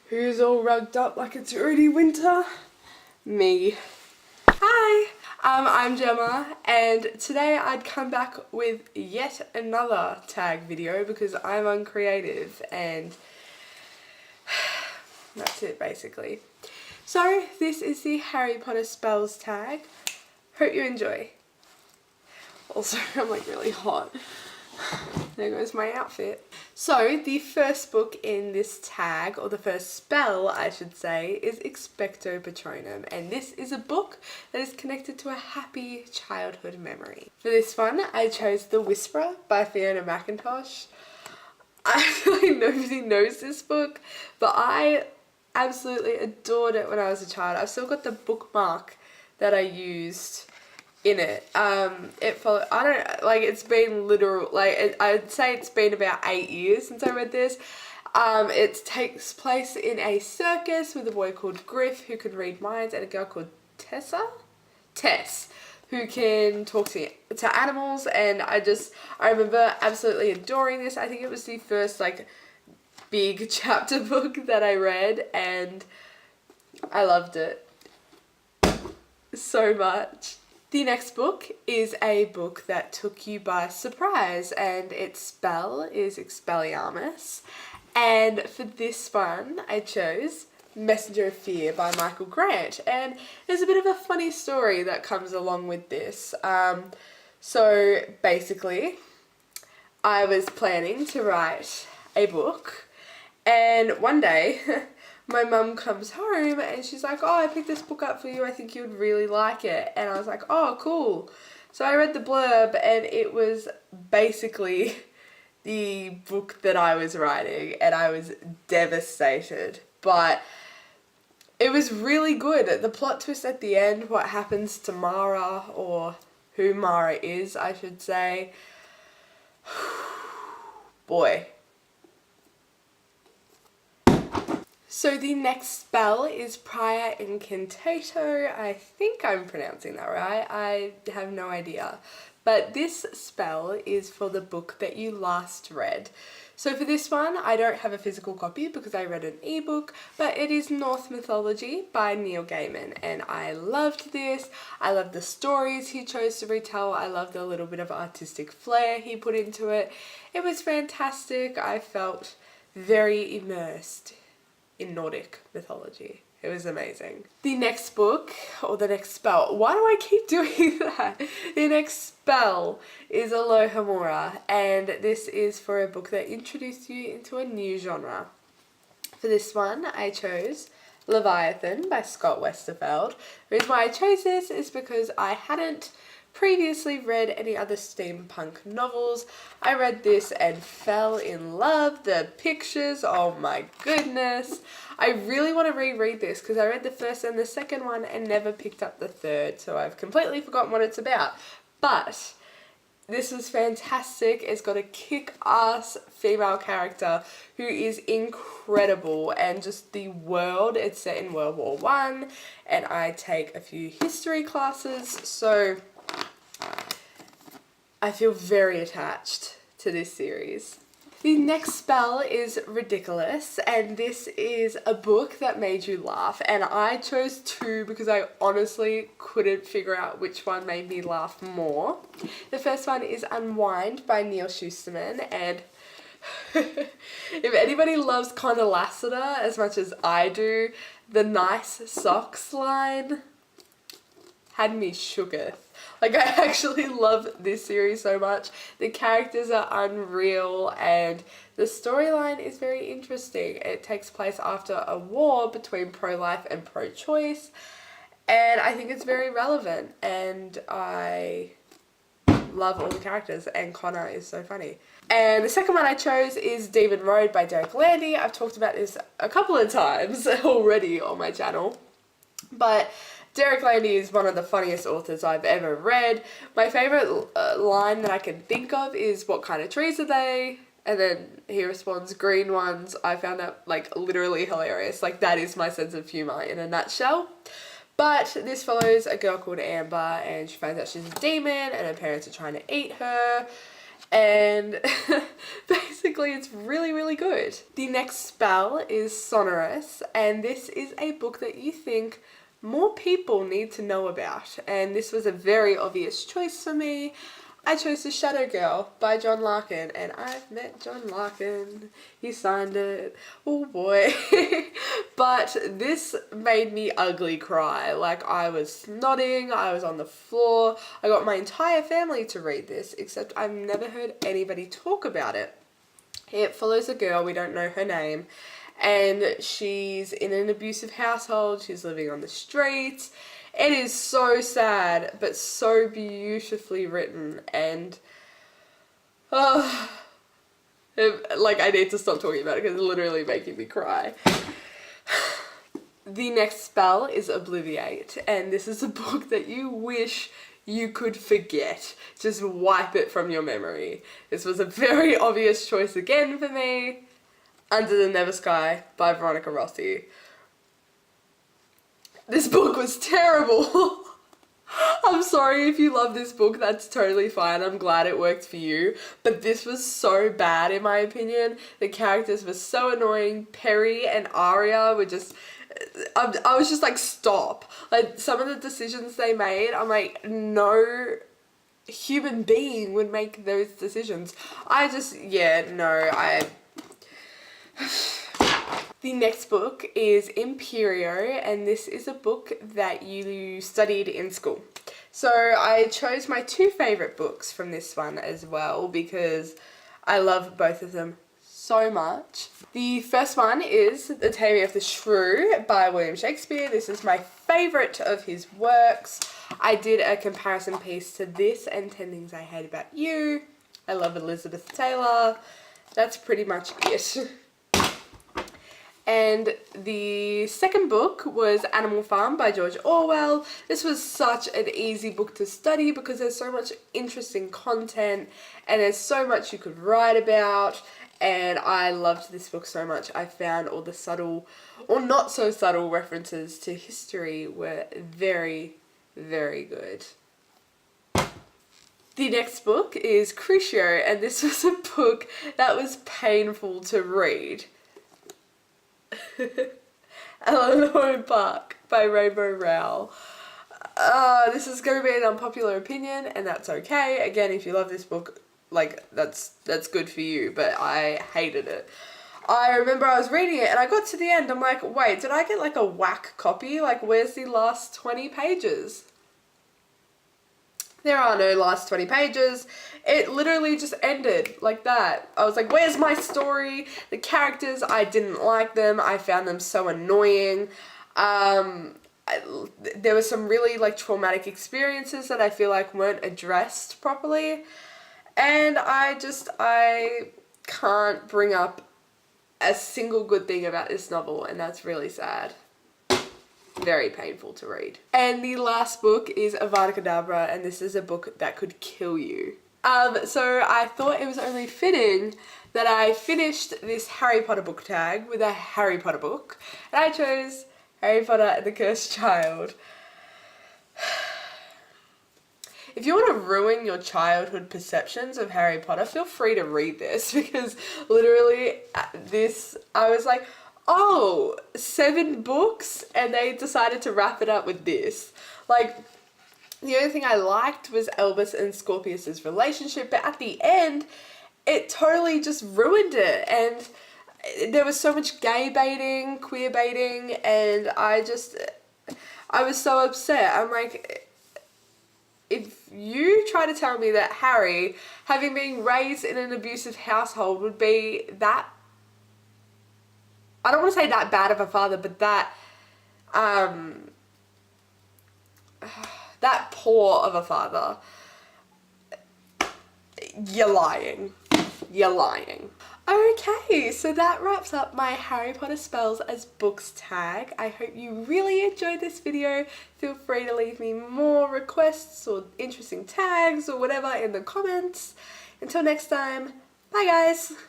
Who's all rugged up like it's already winter? Me. Hi, I'm Gemma, and today I'd come back with yet another tag video because I'm uncreative and that's it basically. So this is the Harry Potter spells tag. Hope you enjoy. Also, I'm like really hot. There goes my outfit. So the first book in this tag, or the first spell I should say, is Expecto Patronum, and this is a book that is connected to a happy childhood memory. For this one I chose The Whisperer by Fiona McIntosh. I feel like nobody knows this book, but I absolutely adored it when I was a child. I've still got the bookmark that I used in it. It's been literal, I'd say it's been about 8 years since I read this. It takes place in a circus with a boy called Griff who can read minds and a girl called Tess, who can talk to animals, and I remember absolutely adoring this. I think it was the first big chapter book that I read, and I loved it so much. The next book is a book that took you by surprise, and its spell is Expelliarmus. And for this one, I chose Messenger of Fear by Michael Grant. And there's a bit of a funny story that comes along with this. So basically, I was planning to write a book, and one day my mum comes home and she's like, oh, I picked this book up for you, I think you would really like it. And I was like, oh, cool. So I read the blurb, and it was basically the book that I was writing, and I was devastated. But it was really good. The plot twist at the end, what happens to Mara, or who Mara is, I should say. Boy. So the next spell is Prior Incantato. I think I'm pronouncing that right. I have no idea. But this spell is for the book that you last read. So for this one, I don't have a physical copy because I read an ebook, but it is Norse Mythology by Neil Gaiman, and I loved this. I loved the stories he chose to retell. I loved the little bit of artistic flair he put into it. It was fantastic. I felt very immersed in Nordic mythology. It was amazing. The next book, or the next spell, why do I keep doing that? The next spell is Alohomora, and this is for a book that introduced you into a new genre. For this one, I chose Leviathan by Scott Westerfeld. The reason why I chose this is because I hadn't previously read any other steampunk novels. I read this and fell in love. The pictures, oh my goodness. I really want to reread this because I read the first and the second one and never picked up the third, so I've completely forgotten what it's about. But this was fantastic. It's got a kick-ass female character who is incredible, and just the world, it's set in World War I, and I take a few history classes, so I feel very attached to this series. The next spell is Ridiculous, and this is a book that made you laugh, and I chose two because I honestly couldn't figure out which one made me laugh more. The first one is Unwind by Neil Shusterman, and if anybody loves Connor Lassiter as much as I do, the nice socks line had me shooketh. I actually love this series so much. The characters are unreal, and the storyline is very interesting. It takes place after a war between pro-life and pro-choice, and I think it's very relevant, and I love all the characters, and Connor is so funny. And the second one I chose is Demon Road by Derek Landy. I've talked about this a couple of times already on my channel, but Derek Landy is one of the funniest authors I've ever read. My favourite line that I can think of is, what kind of trees are they? And then he responds, green ones. I found that literally hilarious. That is my sense of humour in a nutshell. But this follows a girl called Amber, and she finds out she's a demon and her parents are trying to eat her. And basically it's really, really good. The next spell is Sonorous, and this is a book that you think more people need to know about. And this was a very obvious choice for me. I chose The Shadow Girl by John Larkin, and I've met John Larkin. He signed it. Oh boy. But this made me ugly cry. Like, I was nodding, I was on the floor. I got my entire family to read this, except I've never heard anybody talk about it. It follows a girl, we don't know her name, and she's in an abusive household, she's living on the streets. It is so sad, but so beautifully written, and like, I need to stop talking about it because it's literally making me cry. The next spell is Obliviate, and this is a book that you wish you could forget. Just wipe it from your memory. This was a very obvious choice again for me. Under the Never Sky by Veronica Rossi. This book was terrible. I'm sorry if you love this book, that's totally fine. I'm glad it worked for you. But this was so bad in my opinion. The characters were so annoying. Perry and Aria were just... I was just like, stop. Like, some of the decisions they made, I'm like, no human being would make those decisions. The next book is Imperial, and this is a book that you studied in school. So I chose my two favourite books from this one as well because I love both of them so much. The first one is The Taming of the Shrew by William Shakespeare. This is my favourite of his works. I did a comparison piece to this and 10 Things I Hate About You. I love Elizabeth Taylor. That's pretty much it. And the second book was Animal Farm by George Orwell. This was such an easy book to study because there's so much interesting content and there's so much you could write about, and I loved this book so much. I found all the subtle or not so subtle references to history were very, very good. The next book is Crucio, and this was a book that was painful to read. Eleanor Park by Rainbow Rowell. This is going to be an unpopular opinion, and that's okay. Again, if you love this book, like, that's good for you, but I hated it. I remember I was reading it and I got to the end, I'm like, wait, did I get like a whack copy? Like, where's the last 20 pages? There are no last 20 pages. It literally just ended like that. I was like, where's my story? The characters, I didn't like them. I found them so annoying. There were some really like traumatic experiences that I feel like weren't addressed properly. And I can't bring up a single good thing about this novel, and that's really sad. Very painful to read. And the last book is Avada Kedavra, and this is a book that could kill you. So I thought it was only fitting that I finished this Harry Potter book tag with a Harry Potter book, and I chose Harry Potter and the Cursed Child. If you want to ruin your childhood perceptions of Harry Potter, feel free to read this, because literally I was like, oh, 7 books, and they decided to wrap it up with this. Like, the only thing I liked was Albus and Scorpius's relationship, but at the end, it totally just ruined it, and there was so much gay baiting, queer baiting, and I was so upset. I'm like, if you try to tell me that Harry, having been raised in an abusive household, would be that, I don't want to say that bad of a father, but that poor of a father, you're lying. You're lying. Okay, so that wraps up my Harry Potter spells as books tag. I hope you really enjoyed this video. Feel free to leave me more requests or interesting tags or whatever in the comments. Until next time, bye guys!